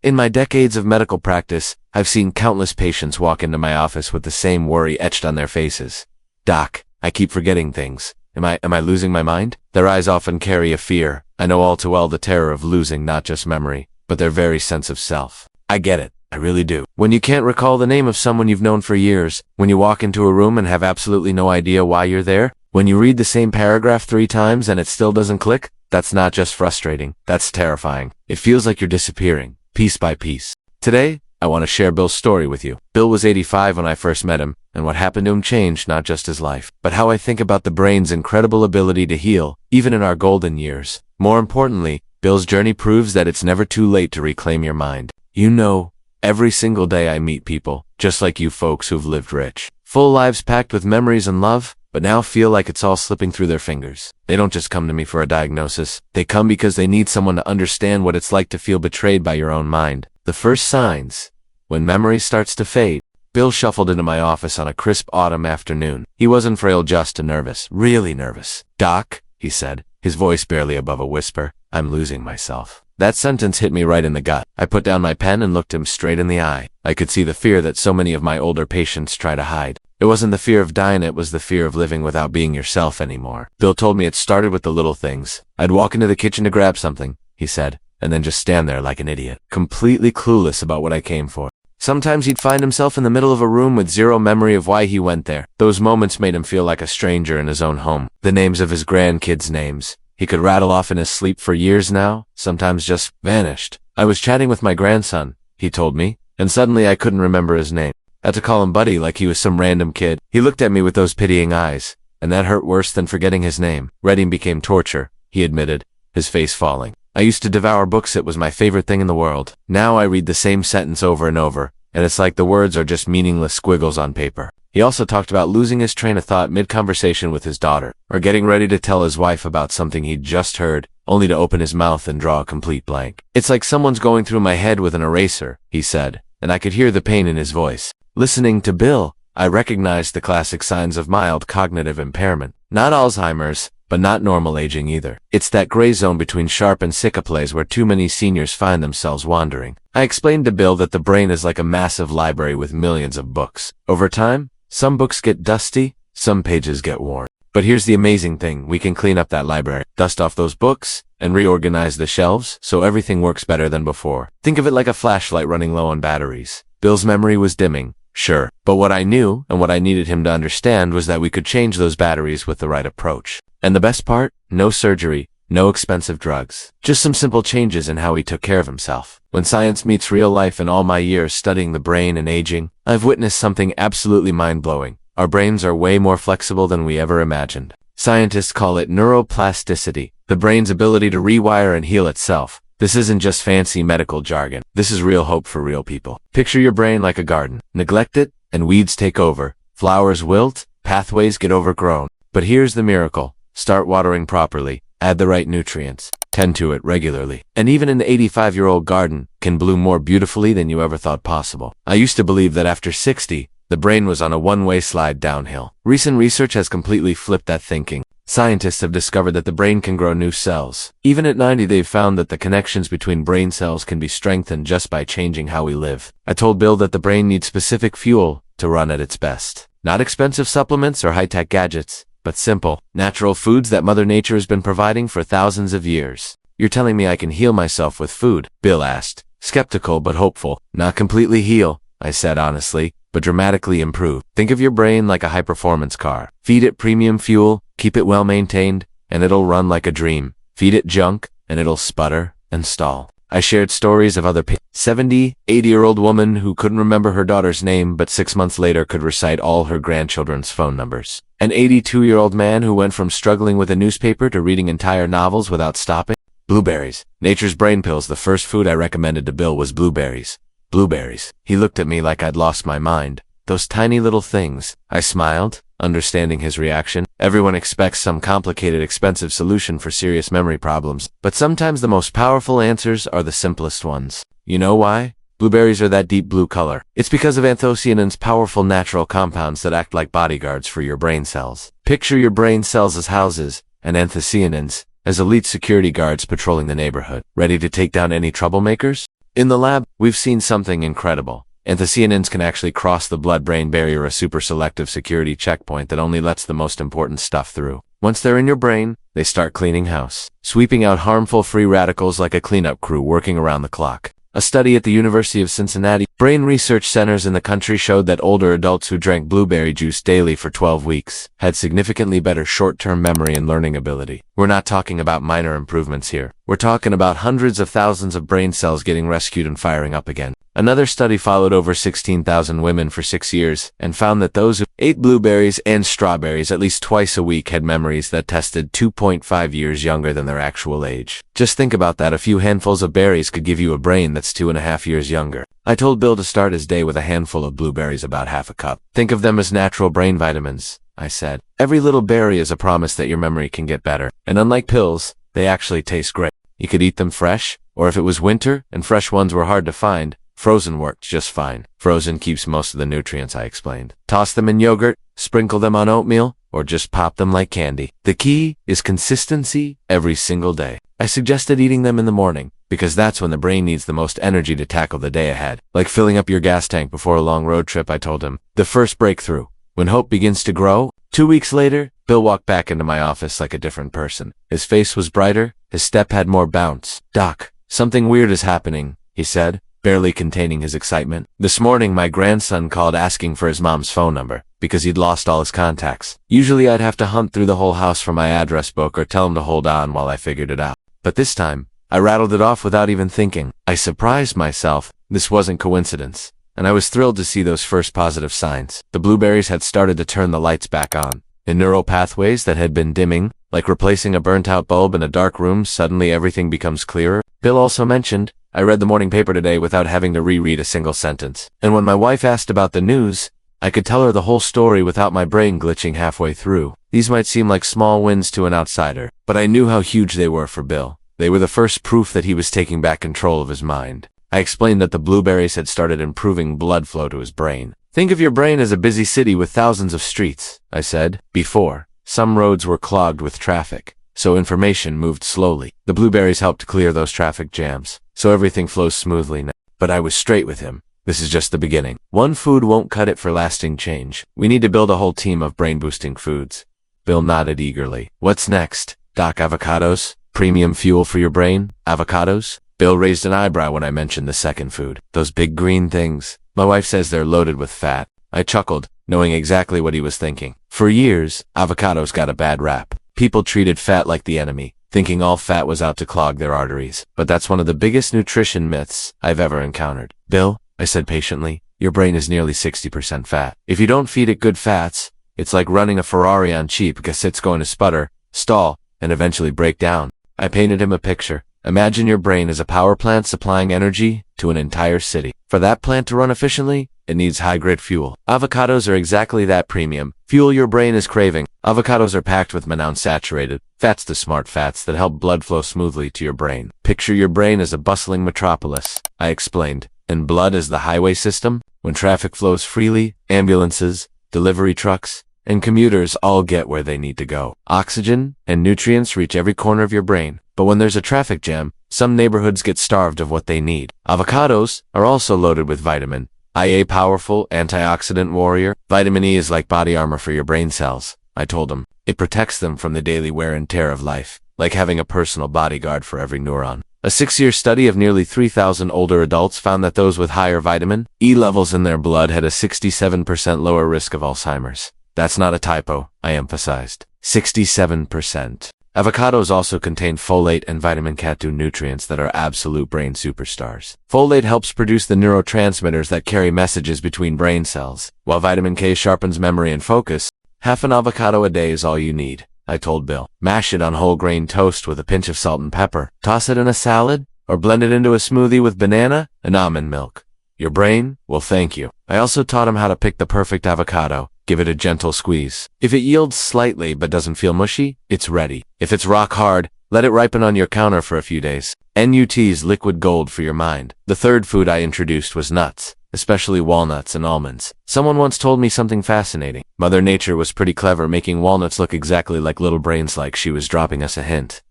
In my decades of medical practice, I've seen countless patients walk into my office with the same worry etched on their faces. Doc, I keep forgetting things. Am I losing my mind? Their eyes often carry a fear. I know all too well the terror of losing not just memory, but their very sense of self. I get it. I really do. When you can't recall the name of someone you've known for years, when you walk into a room and have absolutely no idea why you're there, when you read the same paragraph 3 times and it still doesn't click, that's not just frustrating, that's terrifying. It feels like you're disappearing, piece by piece. Today, I want to share Bill's story with you. Bill was 85 when I first met him, and what happened to him changed not just his life, but how I think about the brain's incredible ability to heal, even in our golden years. More importantly, Bill's journey proves that it's never too late to reclaim your mind. You know, every single day I meet people, just like you folks who've lived rich, full lives packed with memories and love, but now feel like it's all slipping through their fingers. They don't just come to me for a diagnosis. They come because they need someone to understand what it's like to feel betrayed by your own mind. The first signs, when memory starts to fade. Bill shuffled into my office on a crisp autumn afternoon. He wasn't frail, just nervous, really nervous. "Doc," he said, his voice barely above a whisper, "I'm losing myself." That sentence hit me right in the gut. I put down my pen and looked him straight in the eye. I could see the fear that so many of my older patients try to hide. It wasn't the fear of dying, it was the fear of living without being yourself anymore. Bill told me it started with the little things. I'd walk into the kitchen to grab something, he said, and then just stand there like an idiot, completely clueless about what I came for. Sometimes he'd find himself in the middle of a room with zero memory of why he went there. Those moments made him feel like a stranger in his own home. The names of his grandkids' names he could rattle off in his sleep for years now, sometimes just vanished. I was chatting with my grandson, he told me, and suddenly I couldn't remember his name. I had to call him Buddy like he was some random kid. He looked at me with those pitying eyes, and that hurt worse than forgetting his name. Reading became torture, he admitted, his face falling. I used to devour books, it was my favorite thing in the world. Now I read the same sentence over and over, and it's like the words are just meaningless squiggles on paper. He also talked about losing his train of thought mid-conversation with his daughter, or getting ready to tell his wife about something he'd just heard, only to open his mouth and draw a complete blank. "It's like someone's going through my head with an eraser," he said, and I could hear the pain in his voice. Listening to Bill, I recognized the classic signs of mild cognitive impairment. Not Alzheimer's, but not normal aging either. It's that gray zone between sharp and sick a place where too many seniors find themselves wandering. I explained to Bill that the brain is like a massive library with millions of books. Over time, some books get dusty, some pages get worn. But here's the amazing thing, we can clean up that library, dust off those books, and reorganize the shelves so everything works better than before. Think of it like a flashlight running low on batteries. Bill's memory was dimming, sure, but what I knew and what I needed him to understand was that we could change those batteries with the right approach. And the best part? No surgery, no expensive drugs. Just some simple changes in how he took care of himself. When science meets real life, in all my years studying the brain and aging, I've witnessed something absolutely mind-blowing. Our brains are way more flexible than we ever imagined. Scientists call it neuroplasticity, the brain's ability to rewire and heal itself. This isn't just fancy medical jargon. This is real hope for real people. Picture your brain like a garden. Neglect it, and weeds take over. Flowers wilt, pathways get overgrown. But here's the miracle. Start watering properly, add the right nutrients, tend to it regularly, and even an 85-year-old garden can bloom more beautifully than you ever thought possible. I used to believe that after 60, the brain was on a one-way slide downhill. Recent research has completely flipped that thinking. Scientists have discovered that the brain can grow new cells. Even at 90, they've found that the connections between brain cells can be strengthened just by changing how we live. I told Bill that the brain needs specific fuel to run at its best. Not expensive supplements or high-tech gadgets, but simple, natural foods that Mother Nature has been providing for thousands of years. "You're telling me I can heal myself with food?" Bill asked, skeptical but hopeful. "Not completely heal," I said honestly, "but dramatically improve. Think of your brain like a high-performance car. Feed it premium fuel, keep it well-maintained, and it'll run like a dream. Feed it junk, and it'll sputter and stall." I shared stories of other 70, 80-year-old woman who couldn't remember her daughter's name but 6 months later could recite all her grandchildren's phone numbers. An 82-year-old man who went from struggling with a newspaper to reading entire novels without stopping. Blueberries. Nature's brain pills. The first food I recommended to Bill was blueberries. Blueberries. He looked at me like I'd lost my mind. Those tiny little things. I smiled, understanding his reaction. Everyone expects some complicated, expensive solution for serious memory problems, but sometimes the most powerful answers are the simplest ones. You know why? Blueberries are that deep blue color. It's because of anthocyanins, powerful natural compounds that act like bodyguards for your brain cells. Picture your brain cells as houses, and anthocyanins as elite security guards patrolling the neighborhood, ready to take down any troublemakers. In the lab, we've seen something incredible. Anthocyanins can actually cross the blood-brain barrier, a super selective security checkpoint that only lets the most important stuff through. Once they're in your brain, they start cleaning house, sweeping out harmful free radicals like a cleanup crew working around the clock. A study at the University of Cincinnati brain research centers in the country showed that older adults who drank blueberry juice daily for 12 weeks had significantly better short-term memory and learning ability. We're not talking about minor improvements here. We're talking about hundreds of thousands of brain cells getting rescued and firing up again. Another study followed over 16,000 women for 6 years and found that those who ate blueberries and strawberries at least twice a week had memories that tested 2.5 years younger than their actual age. Just think about that. A few handfuls of berries could give you a brain that's 2.5 years younger. I told Bill to start his day with a handful of blueberries, about half a cup. Think of them as natural brain vitamins, I said. Every little berry is a promise that your memory can get better. And unlike pills, they actually taste great. You could eat them fresh, or if it was winter and fresh ones were hard to find, frozen worked just fine. Frozen keeps most of the nutrients, I explained. Toss them in yogurt, sprinkle them on oatmeal, or just pop them like candy. The key is consistency every single day. I suggested eating them in the morning, because that's when the brain needs the most energy to tackle the day ahead. Like filling up your gas tank before a long road trip, I told him. The first breakthrough. When hope begins to grow. 2 weeks later, Bill walked back into my office like a different person. His face was brighter, his step had more bounce. "Doc, something weird is happening," he said, barely containing his excitement. "This morning my grandson called asking for his mom's phone number, because he'd lost all his contacts. Usually I'd have to hunt through the whole house for my address book or tell him to hold on while I figured it out. But this time, I rattled it off without even thinking. I surprised myself. This wasn't coincidence. And I was thrilled to see those first positive signs. The blueberries had started to turn the lights back on. In neural pathways that had been dimming, like replacing a burnt-out bulb in a dark room, suddenly everything becomes clearer. Bill also mentioned, I read the morning paper today without having to reread a single sentence. And when my wife asked about the news, I could tell her the whole story without my brain glitching halfway through. These might seem like small wins to an outsider, but I knew how huge they were for Bill. They were the first proof that he was taking back control of his mind. I explained that the blueberries had started improving blood flow to his brain. Think of your brain as a busy city with thousands of streets, I said. Before, some roads were clogged with traffic, so information moved slowly. The blueberries helped clear those traffic jams, so everything flows smoothly now. But I was straight with him. This is just the beginning. One food won't cut it for lasting change. We need to build a whole team of brain-boosting foods. Bill nodded eagerly. What's next? Doc, avocados? Premium fuel for your brain? Avocados? Bill raised an eyebrow when I mentioned the second food. Those big green things. My wife says they're loaded with fat. I chuckled, knowing exactly what he was thinking. For years, avocados got a bad rap. People treated fat like the enemy, thinking all fat was out to clog their arteries. But that's one of the biggest nutrition myths I've ever encountered. Bill, I said patiently, your brain is nearly 60% fat. If you don't feed it good fats, it's like running a Ferrari on cheap because it's going to sputter, stall, and eventually break down. I painted him a picture. Imagine your brain as a power plant supplying energy to an entire city. For that plant to run efficiently, it needs high-grade fuel. Avocados are exactly that premium fuel your brain is craving. Avocados are packed with monounsaturated fats, the smart fats that help blood flow smoothly to your brain. Picture your brain as a bustling metropolis, I explained, and blood as the highway system. When traffic flows freely, ambulances, delivery trucks, and commuters all get where they need to go. Oxygen and nutrients reach every corner of your brain. But when there's a traffic jam, some neighborhoods get starved of what they need. Avocados are also loaded with vitamin A, powerful antioxidant warrior. Vitamin E is like body armor for your brain cells, I told him. It protects them from the daily wear and tear of life, like having a personal bodyguard for every neuron. A 6-year study of nearly 3,000 older adults found that those with higher vitamin E levels in their blood had a 67% lower risk of Alzheimer's. That's not a typo, I emphasized. 67%. Avocados also contain folate and vitamin K2 nutrients that are absolute brain superstars. Folate helps produce the neurotransmitters that carry messages between brain cells, while vitamin K sharpens memory and focus. Half an avocado a day is all you need, I told Bill. Mash it on whole grain toast with a pinch of salt and pepper. Toss it in a salad, or blend it into a smoothie with banana and almond milk. Your brain will thank you. I also taught him how to pick the perfect avocado. Give it a gentle squeeze. If it yields slightly but doesn't feel mushy, it's ready. If it's rock hard, let it ripen on your counter for a few days. NUT's liquid gold for your mind. The third food I introduced was nuts, especially walnuts and almonds. Someone once told me something fascinating. Mother Nature was pretty clever, making walnuts look exactly like little brains, like she was dropping us a hint.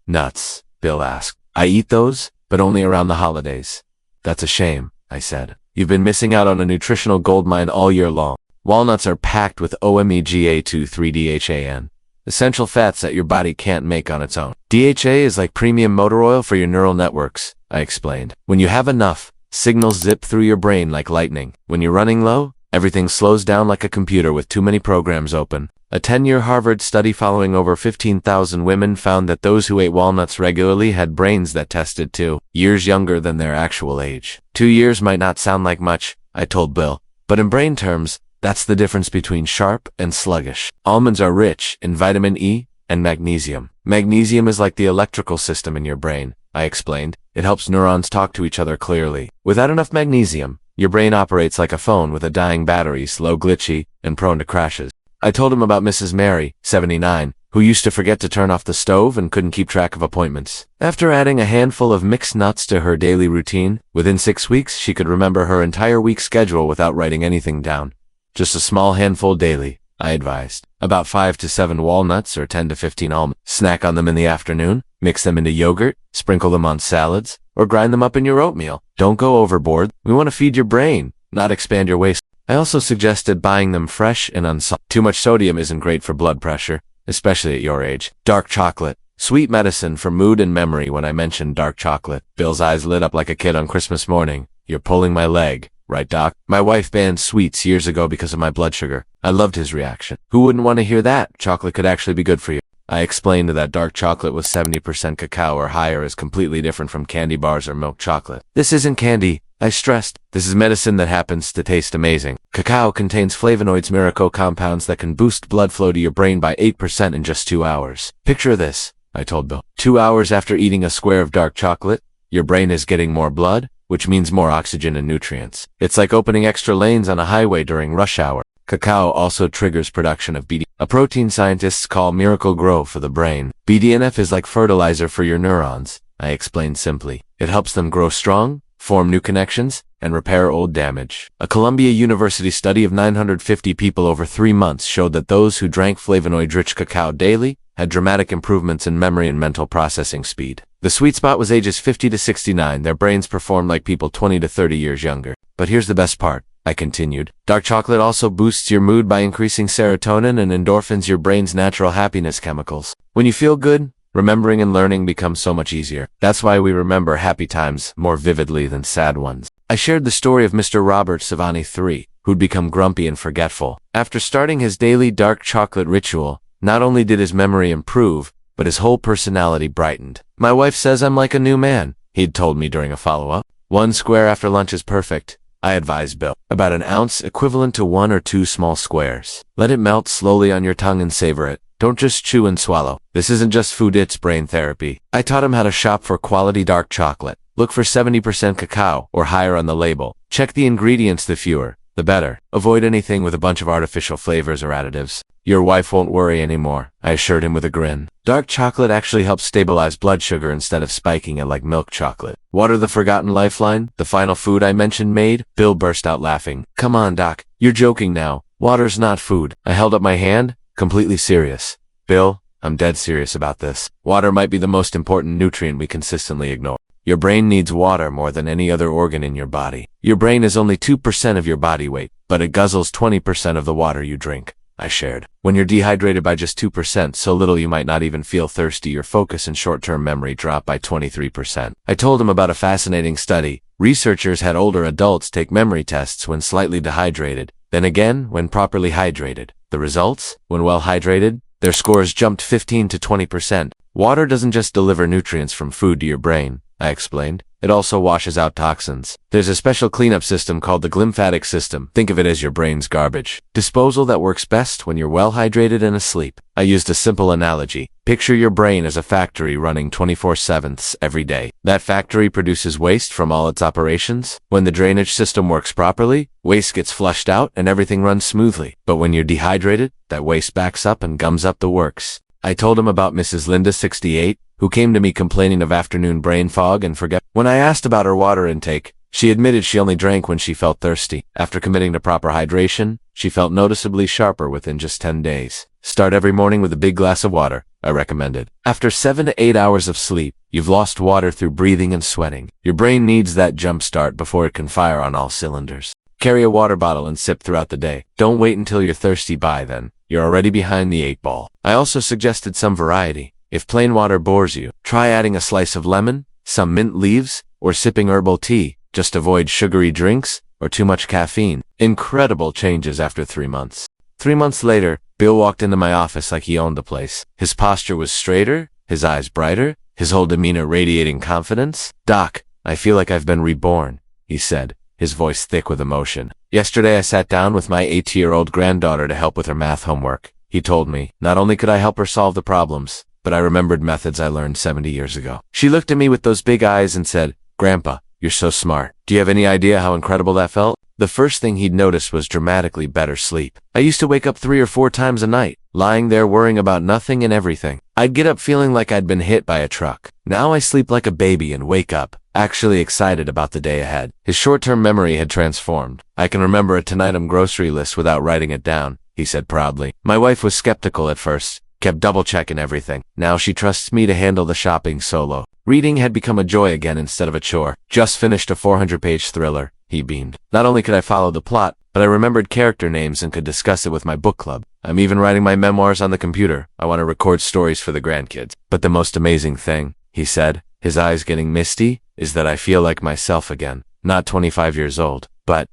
Nuts, Bill asked. I eat those, but only around the holidays. That's a shame, I said. You've been missing out on a nutritional goldmine all year long. Walnuts are packed with omega-2,3-DHAN, essential fats that your body can't make on its own. DHA is like premium motor oil for your neural networks, I explained. When you have enough, signals zip through your brain like lightning. When you're running low, everything slows down like a computer with too many programs open. A 10-year Harvard study following over 15,000 women found that those who ate walnuts regularly had brains that tested 2 years younger than their actual age. 2 years might not sound like much, I told Bill, but in brain terms, that's the difference between sharp and sluggish. Almonds are rich in vitamin E and magnesium. Magnesium is like the electrical system in your brain, I explained. It helps neurons talk to each other clearly. Without enough magnesium, your brain operates like a phone with a dying battery, slow, glitchy, and prone to crashes. I told him about Mrs. Mary, 79, who used to forget to turn off the stove and couldn't keep track of appointments. After adding a handful of mixed nuts to her daily routine, within 6 weeks she could remember her entire week's schedule without writing anything down. Just a small handful daily, I advised. About 5 to 7 walnuts or 10 to 15 almonds. Snack on them in the afternoon, mix them into yogurt, sprinkle them on salads, or grind them up in your oatmeal. Don't go overboard. We want to feed your brain, not expand your waist. I also suggested buying them fresh and unsalted. Too much sodium isn't great for blood pressure, especially at your age. Dark chocolate. Sweet medicine for mood and memory. When I mentioned dark chocolate, Bill's eyes lit up like a kid on Christmas morning. You're pulling my leg, right, Doc? My wife banned sweets years ago because of my blood sugar. I loved his reaction. Who wouldn't want to hear that? Chocolate could actually be good for you. I explained that dark chocolate with 70% cacao or higher is completely different from candy bars or milk chocolate. This isn't candy, I stressed. This is medicine that happens to taste amazing. Cacao contains flavonoids, miracle compounds that can boost blood flow to your brain by 8% in just 2 hours. Picture this, I told Bill. 2 hours after eating a square of dark chocolate, your brain is getting more blood, which means more oxygen and nutrients. It's like opening extra lanes on a highway during rush hour. Cacao also triggers production of BDNF, a protein scientists call miracle grow for the brain. BDNF is like fertilizer for your neurons, I explained simply. It helps them grow strong, form new connections, and repair old damage. A Columbia University study of 950 people over 3 months showed that those who drank flavonoid-rich cacao daily had dramatic improvements in memory and mental processing speed. The sweet spot was ages 50 to 69. Their brains performed like people 20 to 30 years younger. But here's the best part, I continued. Dark chocolate also boosts your mood by increasing serotonin and endorphins, your brain's natural happiness chemicals. When you feel good, remembering and learning becomes so much easier. That's why we remember happy times more vividly than sad ones. I shared the story of Mr. Robert Savani III, who'd become grumpy and forgetful. After starting his daily dark chocolate ritual, not only did his memory improve, but his whole personality brightened. My wife says I'm like a new man, he'd told me during a follow-up. 1 square after lunch is perfect, I advised Bill. About an ounce, equivalent to 1 or 2 small squares. Let it melt slowly on your tongue and savor it. Don't just chew and swallow. This isn't just food, it's brain therapy. I taught him how to shop for quality dark chocolate. Look for 70% cacao or higher on the label. Check the ingredients, the fewer, the better. Avoid anything with a bunch of artificial flavors or additives. Your wife won't worry anymore, I assured him with a grin. Dark chocolate actually helps stabilize blood sugar instead of spiking it like milk chocolate. Water, the forgotten lifeline, the final food I mentioned made? Bill burst out laughing. Come on, Doc, you're joking now. Water's not food. I held up my hand, completely serious. Bill, I'm dead serious about this. Water might be the most important nutrient we consistently ignore. Your brain needs water more than any other organ in your body. Your brain is only 2% of your body weight, but it guzzles 20% of the water you drink, I shared. When you're dehydrated by just 2%, so little you might not even feel thirsty, your focus and short-term memory drop by 23%. I told him about a fascinating study. Researchers had older adults take memory tests when slightly dehydrated, then again when properly hydrated. The results? When well hydrated, their scores jumped 15 to 20%. Water doesn't just deliver nutrients from food to your brain, I explained. It also washes out toxins. There's a special cleanup system called the glymphatic system. Think of it as your brain's garbage disposal that works best when you're well hydrated and asleep. I used a simple analogy. Picture your brain as a factory running 24/7 every day. That factory produces waste from all its operations. When the drainage system works properly, waste gets flushed out and everything runs smoothly. But when you're dehydrated, that waste backs up and gums up the works. I told him about Mrs. Linda, 68, who came to me complaining of afternoon brain fog and forget. When I asked about her water intake, she admitted she only drank when she felt thirsty. After committing to proper hydration, she felt noticeably sharper within just 10 days. Start every morning with a big glass of water, I recommended. After 7 to 8 hours of sleep, you've lost water through breathing and sweating. Your brain needs that jump start before it can fire on all cylinders. Carry a water bottle and sip throughout the day. Don't wait until you're thirsty by then. You're already behind the 8 ball. I also suggested some variety. If plain water bores you, try adding a slice of lemon, some mint leaves, or sipping herbal tea. Just avoid sugary drinks or too much caffeine. Incredible changes after 3 months. 3 months later, Bill walked into my office like he owned the place. His posture was straighter, his eyes brighter, his whole demeanor radiating confidence. "Doc, I feel like I've been reborn," he said, his voice thick with emotion. "Yesterday I sat down with my 8-year-old granddaughter to help with her math homework," he told me. "Not only could I help her solve the problems, but I remembered methods I learned 70 years ago. She looked at me with those big eyes and said, 'Grandpa, you're so smart.' Do you have any idea how incredible that felt?" The first thing he'd noticed was dramatically better sleep. I used to wake up 3 or 4 times a night, lying there worrying about nothing and everything. I'd get up feeling like I'd been hit by a truck. Now I sleep like a baby and wake up, actually excited about the day ahead. His short-term memory had transformed. "I can remember a ten-item grocery list without writing it down," he said proudly. My wife was skeptical at first, kept double-checking everything. Now she trusts me to handle the shopping solo. Reading had become a joy again instead of a chore. "Just finished a 400-page thriller," he beamed. Not only could I follow the plot, but I remembered character names and could discuss it with my book club. "I'm even writing my memoirs on the computer. I want to record stories for the grandkids." But the most amazing thing, he said, his eyes getting misty, is that I feel like myself again. Not 25 years old, but ...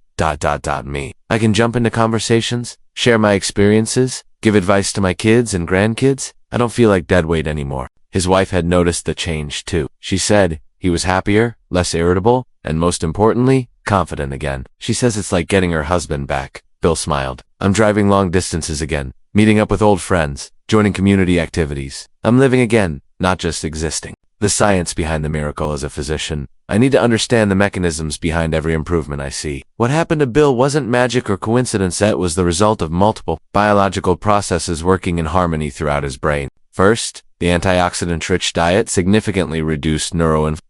me. I can jump into conversations, share my experiences, give advice to my kids and grandkids. I don't feel like deadweight anymore. His wife had noticed the change too. She said he was happier, less irritable, and most importantly, confident again. She says it's like getting her husband back. Bill smiled. "I'm driving long distances again, meeting up with old friends, joining community activities. I'm living again, not just existing." The science behind the miracle as a physician. I need to understand the mechanisms behind every improvement I see. What happened to Bill wasn't magic or coincidence. It was the result of multiple biological processes working in harmony throughout his brain. First, the antioxidant-rich diet significantly reduced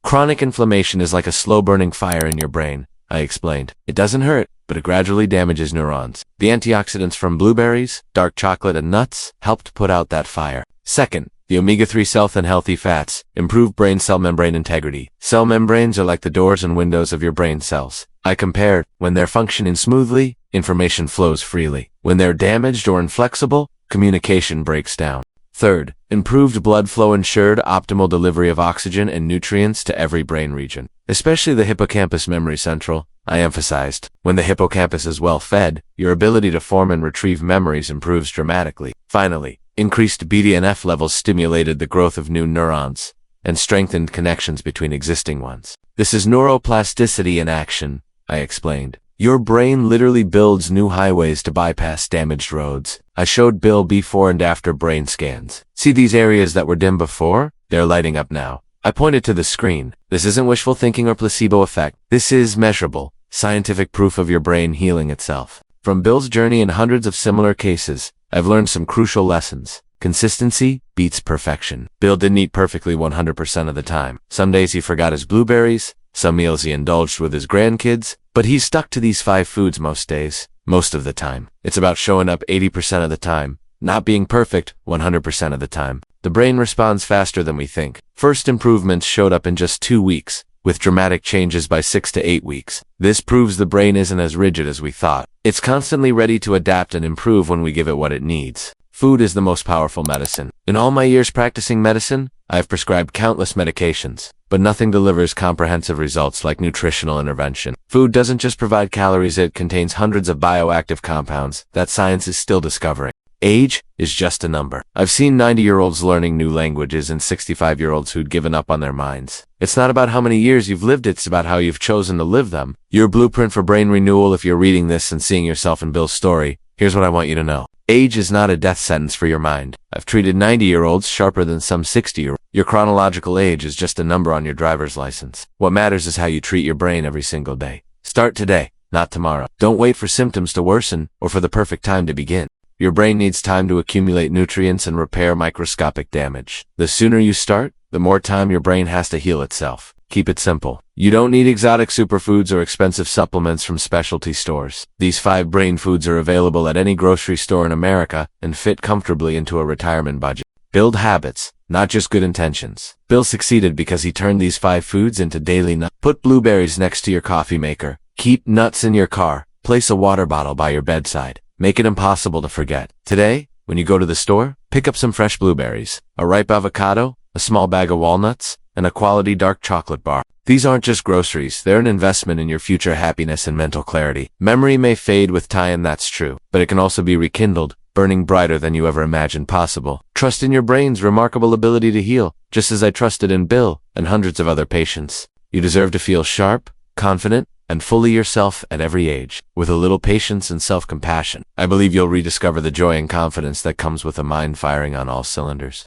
chronic inflammation is like a slow-burning fire in your brain, I explained. It doesn't hurt, but it gradually damages neurons. The antioxidants from blueberries, dark chocolate, and nuts helped put out that fire. Second, the omega-3 health and healthy fats improve brain cell membrane integrity. Cell membranes are like the doors and windows of your brain cells. I compared, when they're functioning smoothly, information flows freely. When they're damaged or inflexible, communication breaks down. Third, improved blood flow ensured optimal delivery of oxygen and nutrients to every brain region, especially the hippocampus memory central, I emphasized. When the hippocampus is well fed, your ability to form and retrieve memories improves dramatically. Finally, increased BDNF levels stimulated the growth of new neurons and strengthened connections between existing ones. This is neuroplasticity in action, I explained. Your brain literally builds new highways to bypass damaged roads. I showed Bill before and after brain scans. "See these areas that were dim before? They're lighting up now." I pointed to the screen. This isn't wishful thinking or placebo effect. This is measurable, scientific proof of your brain healing itself. From Bill's journey and hundreds of similar cases, I've learned some crucial lessons. Consistency beats perfection. Bill didn't eat perfectly 100% of the time. Some days he forgot his blueberries, some meals he indulged with his grandkids, but he stuck to these 5 foods most days, most of the time. It's about showing up 80% of the time, not being perfect 100% of the time. The brain responds faster than we think. First improvements showed up in just 2 weeks, with dramatic changes by 6 to 8 weeks. This proves the brain isn't as rigid as we thought. It's constantly ready to adapt and improve when we give it what it needs. Food is the most powerful medicine. In all my years practicing medicine, I've prescribed countless medications, but nothing delivers comprehensive results like nutritional intervention. Food doesn't just provide calories, it contains hundreds of bioactive compounds that science is still discovering. Age is just a number. I've seen 90-year-olds learning new languages and 65-year-olds who'd given up on their minds. It's not about how many years you've lived, it's about how you've chosen to live them. Your blueprint for brain renewal. If you're reading this and seeing yourself in Bill's story, here's what I want you to know. Age is not a death sentence for your mind. I've treated 90-year-olds sharper than some 60-year-olds. Your chronological age is just a number on your driver's license. What matters is how you treat your brain every single day. Start today, not tomorrow. Don't wait for symptoms to worsen or for the perfect time to begin. Your brain needs time to accumulate nutrients and repair microscopic damage. The sooner you start, the more time your brain has to heal itself. Keep it simple. You don't need exotic superfoods or expensive supplements from specialty stores. These 5 brain foods are available at any grocery store in America and fit comfortably into a retirement budget. Build habits, not just good intentions. Bill succeeded because he turned these 5 foods into daily nuts. Put blueberries next to your coffee maker. Keep nuts in your car. Place a water bottle by your bedside. Make it impossible to forget. Today, when you go to the store, pick up some fresh blueberries, a ripe avocado, a small bag of walnuts, and a quality dark chocolate bar. These aren't just groceries, they're an investment in your future happiness and mental clarity. Memory may fade with time, that's true, but it can also be rekindled, burning brighter than you ever imagined possible. Trust in your brain's remarkable ability to heal, just as I trusted in Bill and hundreds of other patients. You deserve to feel sharp, confident, and fully yourself at every age. With a little patience and self-compassion, I believe you'll rediscover the joy and confidence that comes with a mind firing on all cylinders.